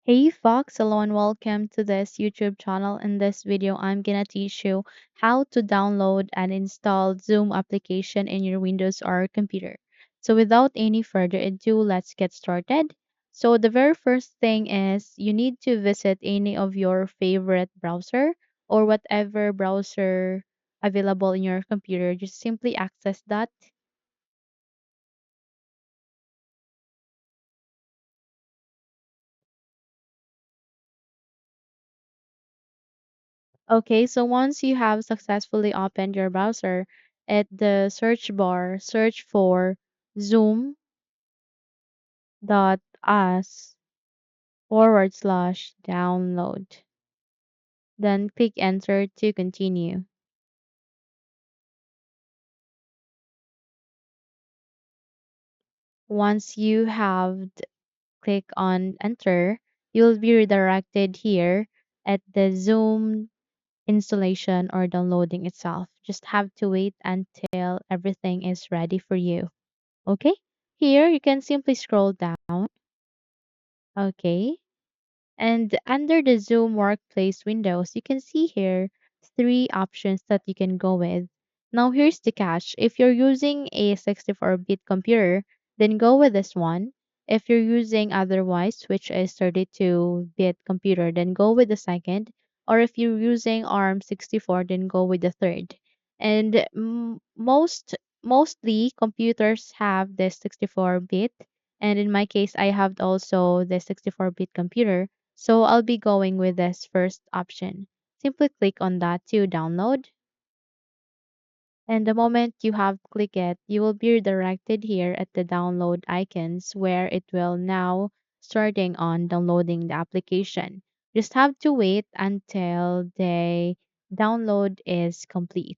Hey Fox, hello and welcome to this YouTube channel. In this video, I'm gonna teach you how to download and install Zoom application in your Windows or computer. So without any further ado, let's get started. So the very first thing is you need to visit any of your favorite browser or whatever browser available in your computer. Just simply access that. Okay, so once you have successfully opened your browser, at the search bar, search for zoom.us / download. Then click enter to continue. Once you have click on enter, you'll be redirected here at the Zoom installation or downloading itself. Just have to wait until everything is ready for you. Okay? Here you can simply scroll down. Okay. And under the Zoom Workplace windows, you can see here three options that you can go with. Now, here's the catch. If you're using a 64-bit computer, then go with this one. If you're using otherwise, which is 32-bit computer, then go with the second. Or if you're using ARM 64, then go with the third. And mostly computers have this 64-bit. And in my case, I have also the 64-bit computer. So I'll be going with this first option. Simply click on that to download. And the moment you have clicked it, you will be redirected here at the download icons where it will now starting on downloading the application. Just have to wait until the download is complete.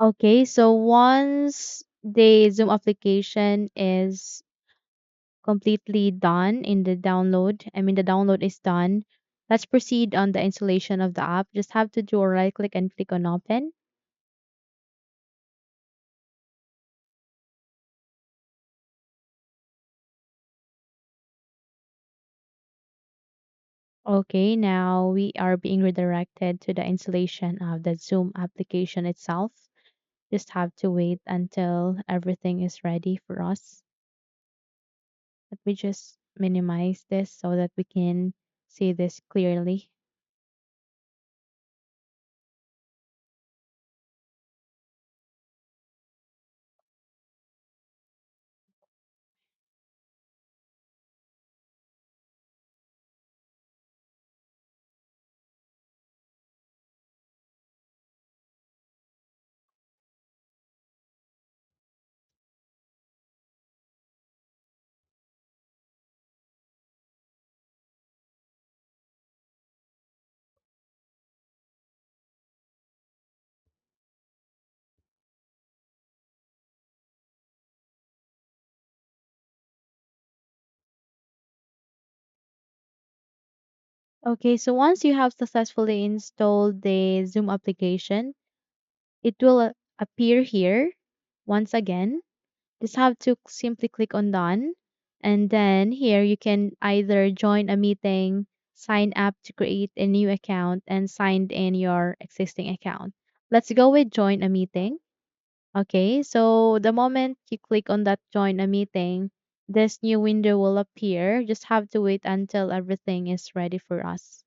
Okay, so once the Zoom application is completely done in the download, the download is done, let's proceed on the installation of the app. Just have to do a right click and click on open. Okay, now we are being redirected to the installation of the Zoom application itself. Just have to wait until everything is ready for us. Let me just minimize this so that we can see this clearly. Okay, so once you have successfully installed the Zoom application, it will appear here once again. Just have to simply click on done. And then here you can either join a meeting, sign up to create a new account, and sign in your existing account. Let's go with join a meeting. Okay, so the moment you click on that join a meeting, this new window will appear. Just have to wait until everything is ready for us.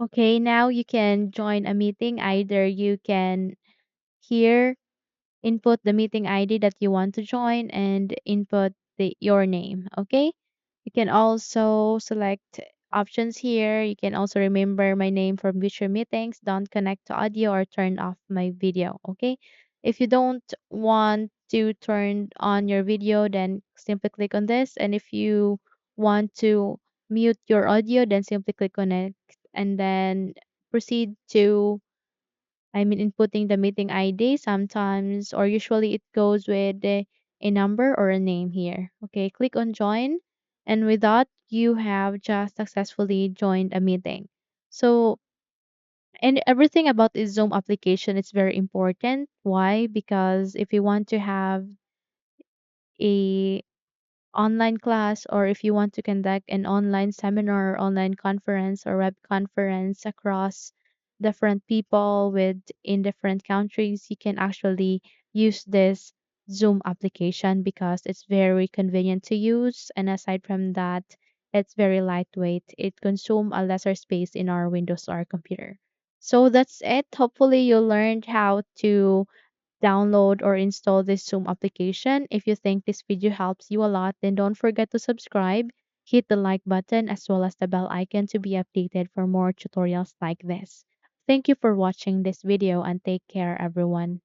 Okay, now you can join a meeting. Either you can here input the meeting ID that you want to join and input your name. Okay. You can also select options here. You can also remember my name for future meetings. Don't connect to audio or turn off my video. Okay. If you don't want to turn on your video, then simply click on this. And if you want to mute your audio, then simply click on it and then proceed to inputting the meeting ID sometimes or usually it goes with a number or a name here. Okay, click on join, and with that, you have just successfully joined a meeting. So, and everything about this Zoom application is very important. Why? Because if you want to have a online class or if you want to conduct an online seminar or online conference or web conference across different people with in different countries, you can actually use this Zoom application because it's very convenient to use, and aside from that, it's very lightweight. It consumes a lesser space in our Windows or computer. So that's it. Hopefully you learned how to download or install this Zoom application. If you think this video helps you a lot, then don't forget to subscribe, hit the like button as well as the bell icon to be updated for more tutorials like this. Thank you for watching this video and take care everyone.